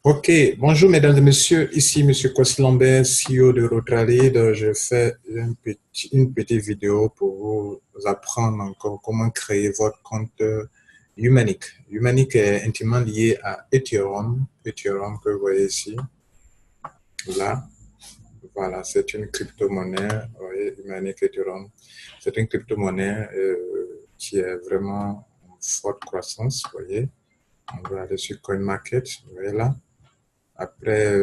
Ok, bonjour mesdames et messieurs, ici Monsieur Kwasi Lambert, CEO de Rotralid. Je fais une petite vidéo pour vous apprendre encore comment créer votre compte Humanic. Humanic est intimement lié à Ethereum, Ethereum que vous voyez ici, là. Voilà, c'est une crypto-monnaie, vous voyez, Humanic Ethereum. C'est une crypto-monnaie qui est vraiment en forte croissance, vous voyez. On va aller sur CoinMarket, vous voyez là. Après,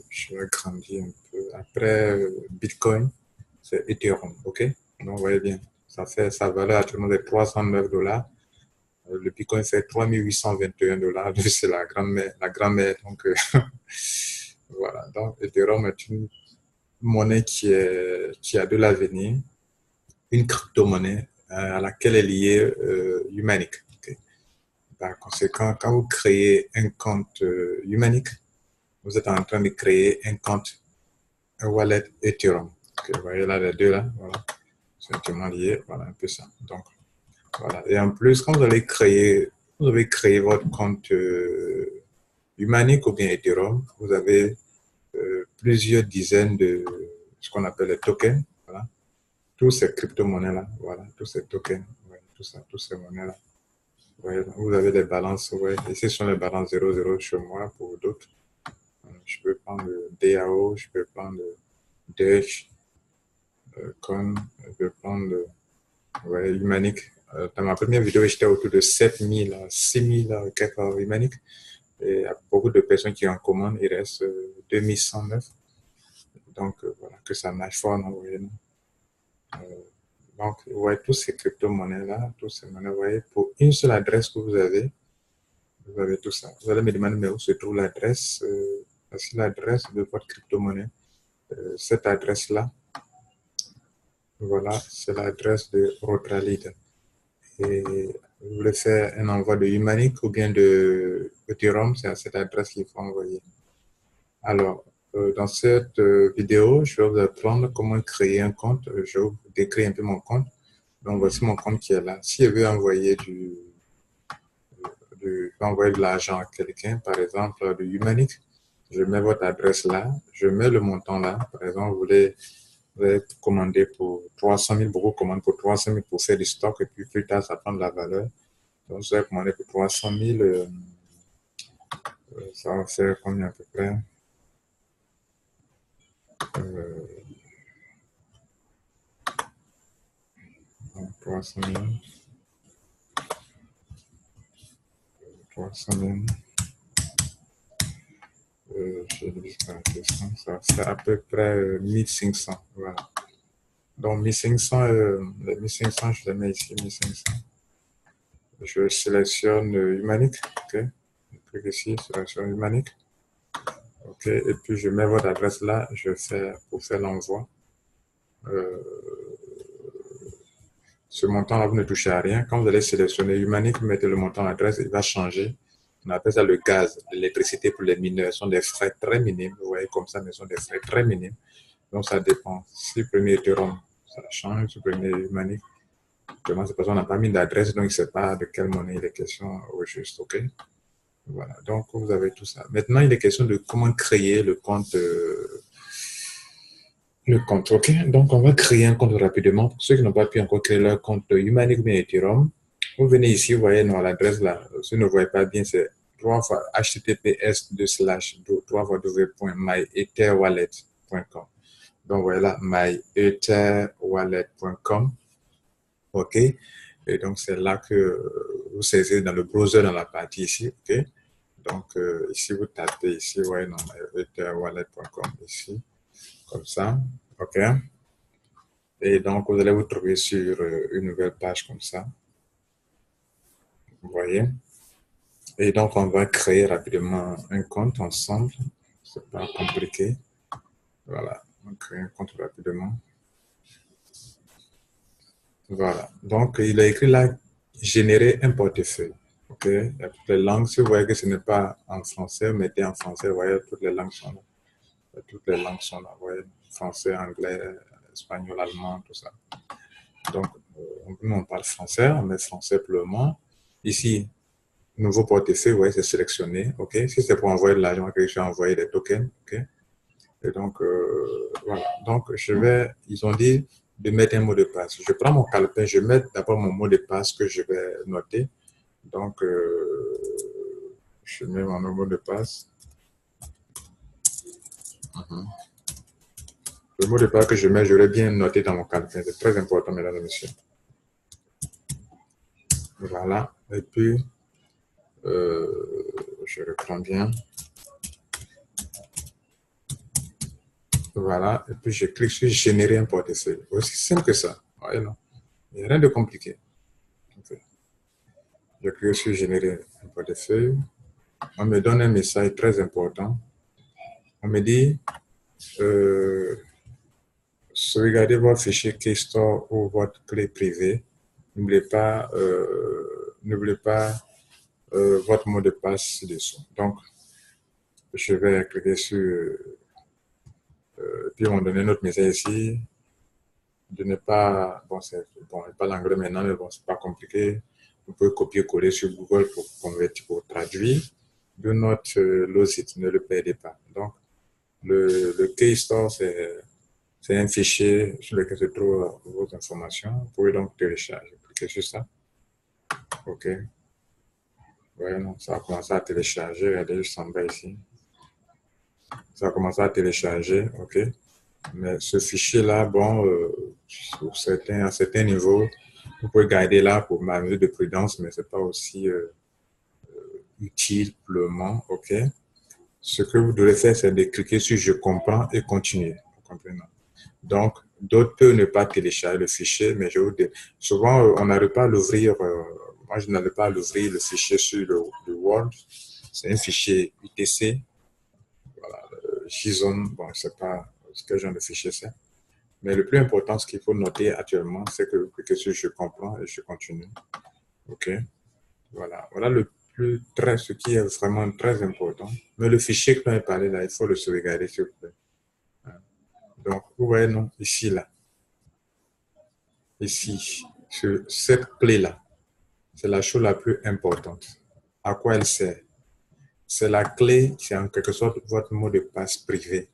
je vais grandir un peu. Après Bitcoin, c'est Ethereum, ok? Donc, vous voyez bien, ça fait sa valeur actuellement de 309 dollars. Le Bitcoin fait 3821 dollars. C'est la grand-mère, la grand-mère. Donc, voilà. Donc, Ethereum est une monnaie qui a de l'avenir, une crypto-monnaie à laquelle est liée Humanic. Okay? Par conséquent, quand vous créez un compte Humanic, vous êtes en train de créer un compte, un wallet Ethereum. Okay, vous voyez là les deux là, voilà, c'est intimement lié, voilà un peu ça. Donc voilà. Et en plus, quand vous avez créé votre compte Humanic ou bien Ethereum, vous avez plusieurs dizaines de ce qu'on appelle les tokens, voilà. Tous ces crypto-monnaies là, voilà, tous ces tokens, voilà, tout ça, tous ces monnaies là. Ouais, vous avez les balances, ouais. Ici sont les balances 0,0 chez moi pour d'autres. Je peux prendre le DAO, je peux prendre le Dash, comme je peux prendre le ouais, Humanic. Dans ma première vidéo, j'étais autour de 7000, 6000 quelques Humanic. Et il y a beaucoup de personnes qui en commandent, il reste 2109. Donc voilà, que ça marche fort, non, voyez, non? Donc, vous voyez, tous ces crypto-monnaies-là, tous ces monnaies, vous voyez, pour une seule adresse que vous avez tout ça. Vous allez me demander, mais où se trouve l'adresse? C'est l'adresse de votre crypto-monnaie. Cette adresse-là, voilà, c'est l'adresse de Rotralid. Et vous voulez faire un envoi de Humanic ou bien de Ethereum, c'est à cette adresse qu'il faut envoyer. Alors, dans cette vidéo, je vais vous apprendre comment créer un compte. Je vais vous décrire un peu mon compte. Donc, voici mon compte qui est là. Si je veux envoyer envoyer de l'argent à quelqu'un, par exemple, du Humanic, je mets votre adresse là, je mets le montant là. Par exemple, vous allez commander pour 300 000, beaucoup commandent pour 300 000 pour faire du stock et puis plus tard, ça prend de la valeur. Donc, vous allez commander pour 300 000, ça va faire combien à peu près? Euh, 300 000, 300 000, je divise par 200, ça fait à peu près 1500. Voilà. Donc, 1500, les 1500, je les mets ici, 1500. Je sélectionne Humanic, ok. Je clique ici, sélectionne Humanic. Ok, et puis je mets votre adresse là, je fais pour faire l'envoi. Euh, Ce montant-là, vous ne touchez à rien. Quand vous allez sélectionner Humanic, vous mettez le montant à l'adresse, il va changer. On appelle ça le gaz, l'électricité pour les mineurs. Ce sont des frais très minimes. Vous voyez comme ça, mais ce sont des frais très minimes. Donc ça dépend. Si vous prenez Ethereum, ça change. Si vous prenez Humanic, vraiment, c'est parce qu'on n'a pas mis d'adresse, donc il ne sait pas de quelle monnaie il est question au juste. OK? Voilà. Donc vous avez tout ça. Maintenant, il est question de comment créer le compte. Le compte, ok. Donc, on va créer un compte rapidement. Pour ceux qui n'ont pas pu encore créer leur compte Humanic ou Ethereum, vous venez ici, vous voyez dans l'adresse là. Si vous ne voyez pas bien, c'est 3 fois https://myetherwallet.com. Donc, voilà, myetherwallet.com. OK. Et donc, c'est là que vous saisissez dans le browser, dans la partie ici. OK. Donc, ici, vous tapez ici, vous voyez, dans myetherwallet.com ici, comme ça. OK. Et donc, vous allez vous trouver sur une nouvelle page comme ça. Vous voyez. Et donc, on va créer rapidement un compte ensemble. C'est pas compliqué. Voilà. On crée un compte rapidement. Voilà. Donc, il a écrit là, générer un portefeuille. OK. Il y a toutes les langues. Si vous voyez que ce n'est pas en français, vous mettez en français. Vous voyez, toutes les langues sont là. Toutes les langues sont là. Vous voyez, français, anglais, espagnol, allemand, tout ça. Donc, nous, on parle français, on met français pour le moment. Ici, nouveau portefeuille, ouais, c'est sélectionné, ok. Si c'est pour envoyer de l'argent, je vais envoyer des tokens, ok. Et donc, voilà. Donc, ils ont dit de mettre un mot de passe. Je prends mon calepin, je mets d'abord mon mot de passe que je vais noter. Donc, je mets mon mot de passe. Le mot de passe que je mets, je l'ai bien noté dans mon calepin. C'est très important, mesdames et messieurs. Voilà. Et puis, je reprends bien. Voilà. Et puis, je clique sur générer un portefeuille. Aussi simple que ça. Ouais, non. Il n'y a rien de compliqué. Okay. Je clique sur générer un portefeuille. On me donne un message très important. On me dit, sauvegardez votre fichier Keystore ou votre clé privée. N'oubliez pas votre mot de passe ci-dessous. Donc, je vais cliquer sur, puis on va donner notre message ici, de ne pas, bon, c'est pas l'anglais maintenant, mais bon, c'est pas compliqué. Vous pouvez copier-coller sur Google pour convertir, pour traduire. Do not lose it, ne le perdez pas. Donc, le Keystore, c'est un fichier sur lequel se trouvent vos informations. Vous pouvez donc télécharger. Cliquez sur ça. OK. Ouais, non, ça a commencé à télécharger. Regardez juste en bas ici. Ça a commencé à télécharger. OK. Mais ce fichier-là, bon, à certains niveaux, vous pouvez garder là pour ma mesure de prudence, mais c'est pas aussi utile pour le moment. OK. Ce que vous devez faire, c'est de cliquer sur Je comprends et continuer. Vous comprenez? Donc, d'autres peuvent ne pas télécharger le fichier, mais je vous dis, souvent, on n'arrive pas à l'ouvrir. Moi, je n'arrive pas à l'ouvrir, le fichier sur le Word. C'est un fichier UTC. Voilà, JSON, bon, je ne sais pas quel genre de fichier c'est. Mais le plus important, ce qu'il faut noter actuellement, c'est que vous cliquez sur Je comprends et je continue. OK. Voilà. Voilà ce qui est vraiment très important. Mais le fichier que l'on a parlé là, il faut le sauvegarder, s'il vous plaît. Donc, vous voyez, non, ici, là. Ici, sur cette clé-là, c'est la chose la plus importante. À quoi elle sert? C'est la clé, c'est en quelque sorte votre mot de passe privé.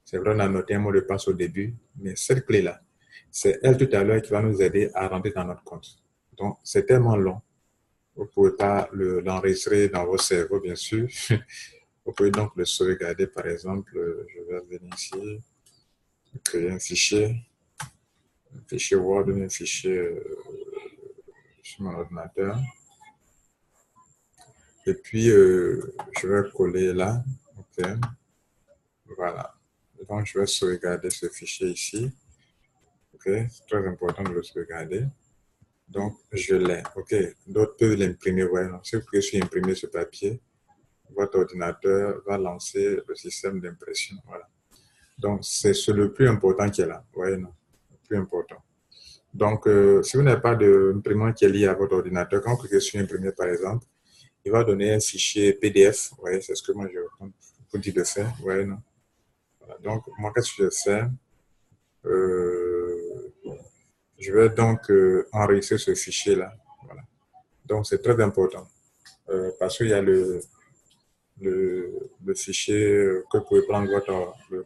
C'est vrai, on a noté un mot de passe au début, mais cette clé-là, c'est elle tout à l'heure qui va nous aider à rentrer dans notre compte. Donc, c'est tellement long. Vous ne pouvez pas l'enregistrer dans vos cerveaux, bien sûr. Vous pouvez donc le sauvegarder, par exemple. Je vais venir ici, créer un fichier Word, un fichier sur mon ordinateur. Et puis, je vais coller là. OK. Voilà. Donc, je vais sauvegarder ce fichier ici. OK. C'est très important de le sauvegarder. Donc, je l'ai. OK. D'autres peuvent l'imprimer. Ouais. Donc, si vous cliquez sur imprimer ce papier, votre ordinateur va lancer le système d'impression. Voilà. Donc, c'est le plus important qui est là. Ouais, non. Le plus important. Donc, si vous n'avez pas d'imprimant qui est lié à votre ordinateur, quand vous cliquez sur imprimer, par exemple, il va donner un fichier PDF. Ouais, c'est ce que moi je vous dis de faire. Ouais, non. Voilà. Donc, moi, qu'est-ce que je fais? Je vais donc enregistrer ce fichier-là. Voilà. Donc, c'est très important parce qu'il y a le fichier que vous pouvez prendre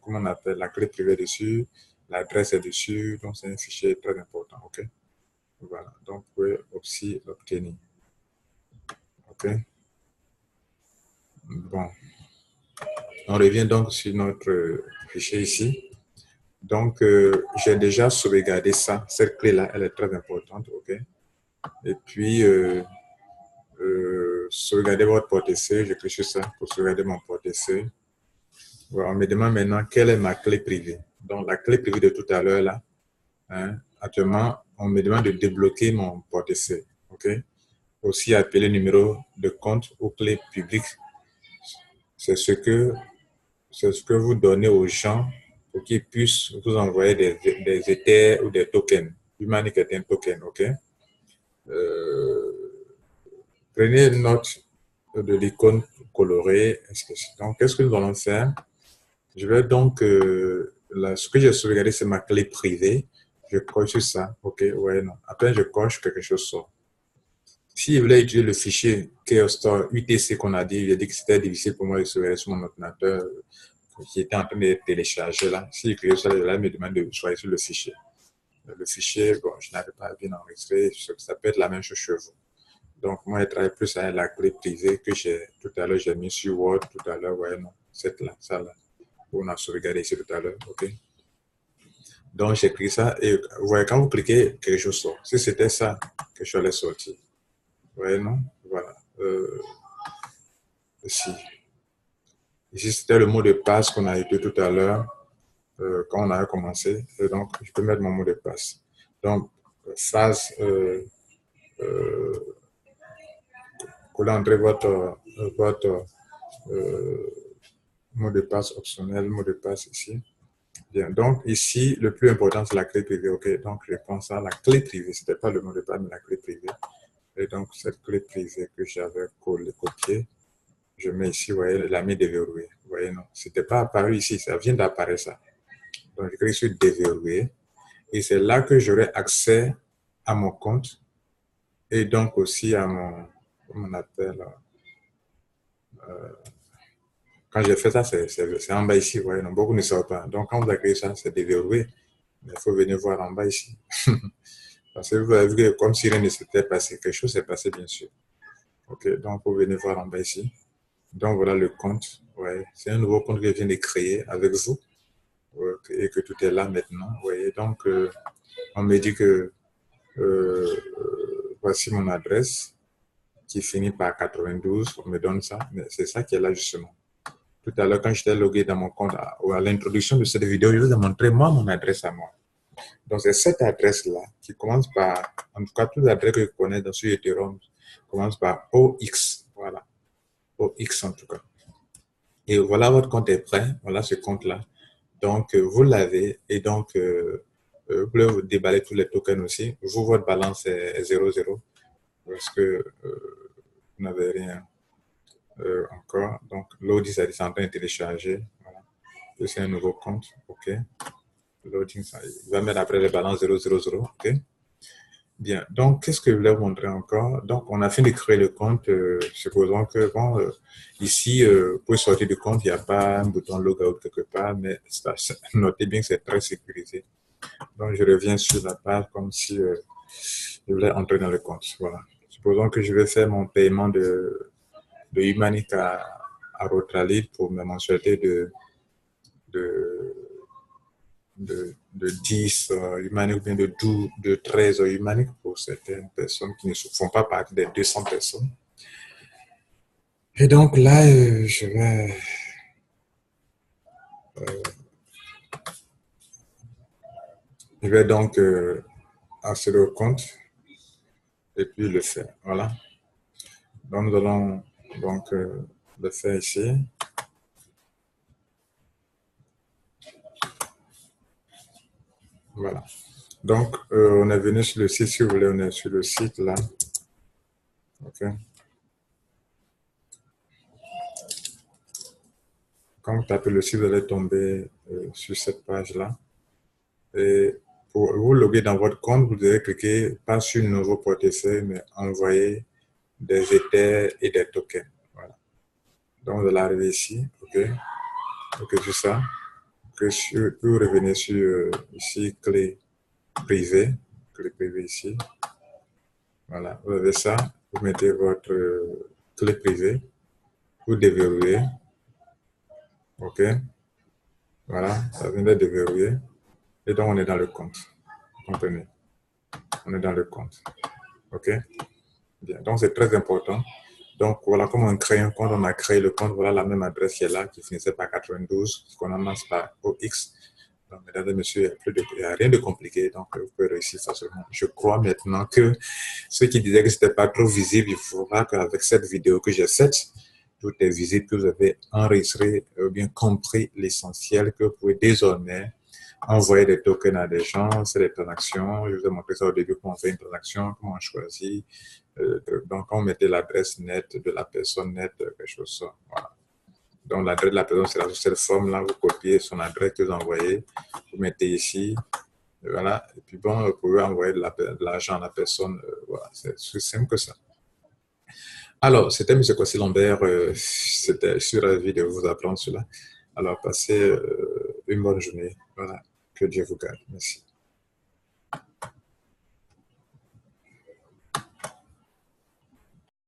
comment on appelle, la clé privée dessus, l'adresse est dessus. Donc, c'est un fichier très important. OK? Voilà. Donc, vous pouvez aussi l'obtenir. OK? Bon. On revient donc sur notre fichier ici. Donc, j'ai déjà sauvegardé ça. Cette clé-là, elle est très importante. OK? Et puis, sauvegarder votre portefeuille. Je clique sur ça pour sauvegarder mon portefeuille. Voilà, on me demande maintenant quelle est ma clé privée. Donc, la clé privée de tout à l'heure, là, hein, actuellement, on me demande de débloquer mon portefeuille. OK? Aussi appelé numéro de compte ou clé publique. C'est ce que vous donnez aux gens pour qu'ils puissent vous envoyer des Ethers ou des tokens. Humanic est un token, OK? Prenez note de l'icône colorée. Donc, qu'est-ce que nous allons faire? Je vais donc, ce que j'ai sauvegardé, c'est ma clé privée. Je coche sur ça. OK, ouais, non. Après, je coche quelque chose sort. Si je voulais utiliser le fichier Keystore UTC qu'on a dit, il a dit que c'était difficile pour moi de sauver sur mon ordinateur qui était en train de télécharger là. Si je clique sur ça, là, il me demande de choisir le fichier. Le fichier, bon, je n'arrive pas à bien enregistrer, ça peut être la même chose chez vous. Donc, moi, je travaille plus avec la clé privée que j'ai tout à l'heure, j'ai mis sur Word tout à l'heure, ouais, non, cette là, ça là, on a sauvegardé ici tout à l'heure, ok. Donc, j'ai pris ça et vous voyez, quand vous cliquez, quelque chose sort. Si c'était ça que je allais sortir, vous voyez, non, voilà. Ici, ici c'était le mot de passe qu'on a été tout à l'heure quand on a commencé. Et donc, je peux mettre mon mot de passe. Donc, phrase, vous allez entrer votre mot de passe optionnel, mot de passe ici. Bien, donc ici, le plus important, c'est la clé privée. OK, donc je pense à la clé privée. Ce n'était pas le mot de passe, mais la clé privée. Et donc, cette clé privée que j'avais copiée, je mets ici, vous voyez, la mis déverrouillée. Vous voyez, non, ce n'était pas apparu ici, ça vient d'apparaître ça. Donc, je clique sur déverrouiller. Et c'est là que j'aurai accès à mon compte et donc aussi à mon, comment on appelle, quand j'ai fait ça, c'est en bas ici, vous voyez, non, beaucoup ne savent pas. Donc, quand vous avez créé ça, c'est déverrouillé. Mais il faut venir voir en bas ici. Parce que vous avez vu que comme si rien ne s'était passé, quelque chose s'est passé, bien sûr. OK, donc vous venez voir en bas ici. Donc, voilà le compte. Ouais, c'est un nouveau compte que je viens de créer avec vous. Et que tout est là maintenant. Vous voyez, donc, on me dit que voici mon adresse qui finit par 92. On me donne ça, mais c'est ça qui est là justement. Tout à l'heure, quand j'étais logué dans mon compte, à l'introduction de cette vidéo, je vous ai montré moi mon adresse à moi. Donc, c'est cette adresse-là qui commence par, en tout cas, toutes les adresses que je connais dans sur Ethereum commencent par OX. Voilà. OX en tout cas. Et voilà, votre compte est prêt. Voilà ce compte-là. Donc, vous l'avez. Et donc, vous pouvez vous déballer tous les tokens aussi. Vous, votre balance est 0,0 parce que vous n'avez rien encore. Donc, l'Audi, ça est en train de télécharger. Voilà. C'est un nouveau compte. OK. Loading, ça, il va mettre après les balances 0,00. OK. Bien, donc, qu'est-ce que je voulais vous montrer encore? Donc, on a fini de créer le compte. Supposons que, bon, ici, pour sortir du compte, il n'y a pas un bouton logout quelque part, mais notez bien que c'est très sécurisé. Donc, je reviens sur la page comme si je voulais entrer dans le compte. Voilà. Supposons que je vais faire mon paiement de Humanic à Rotralid pour mes mensualités de, de 10 Humanic ou bien de 12, de 13 Humanic pour certaines personnes qui ne font pas partie des 200 personnes. Et donc là, je vais donc accéder au compte et puis le faire. Voilà. Donc nous allons donc le faire ici. Voilà. Donc, on est venu sur le site, si vous voulez, on est sur le site là. OK. Quand vous tapez le site, vous allez tomber sur cette page-là. Et pour vous loguer dans votre compte, vous devez cliquer pas sur nouveau portefeuille, mais envoyer des Ethers et des tokens. Voilà. Donc, vous allez arriver ici. OK. OK, sur ça. Que vous revenez sur ici, clé privée. Clé privée ici. Voilà. Vous avez ça. Vous mettez votre clé privée. Vous déverrouillez. OK. Voilà. Ça vient d'être déverrouillé. Et donc, on est dans le compte. Vous comprenez? On est dans le compte. OK? Bien. Donc, c'est très important. Donc, voilà comment on crée un compte. On a créé le compte. Voilà la même adresse qui est là, qui finissait par 92, qu'on amasse par OX. Donc, mesdames et messieurs, il n'y a rien de compliqué. Donc, vous pouvez réussir facilement. Je crois maintenant que ceux qui disaient que ce n'était pas trop visible, il faudra qu'avec cette vidéo que j'ai faite, tout est visible, que vous avez enregistré, bien compris l'essentiel, que vous pouvez désormais envoyer des tokens à des gens, c'est des transactions. Je vous ai montré ça au début, comment on fait une transaction, comment on choisit. Donc, on mettait l'adresse nette de la personne nette, quelque chose comme ça. Voilà. Donc, l'adresse de la personne, c'est dans cette forme-là. Vous copiez son adresse que vous envoyez. Vous mettez ici. Voilà. Et puis, bon, vous pouvez envoyer de l'argent à la personne. Voilà. C'est aussi simple que ça. Alors, c'était M. Kwasi Lambert, c'était, je suis ravi de vous apprendre cela. Alors, passez une bonne journée. Voilà, que Dieu vous garde. Merci.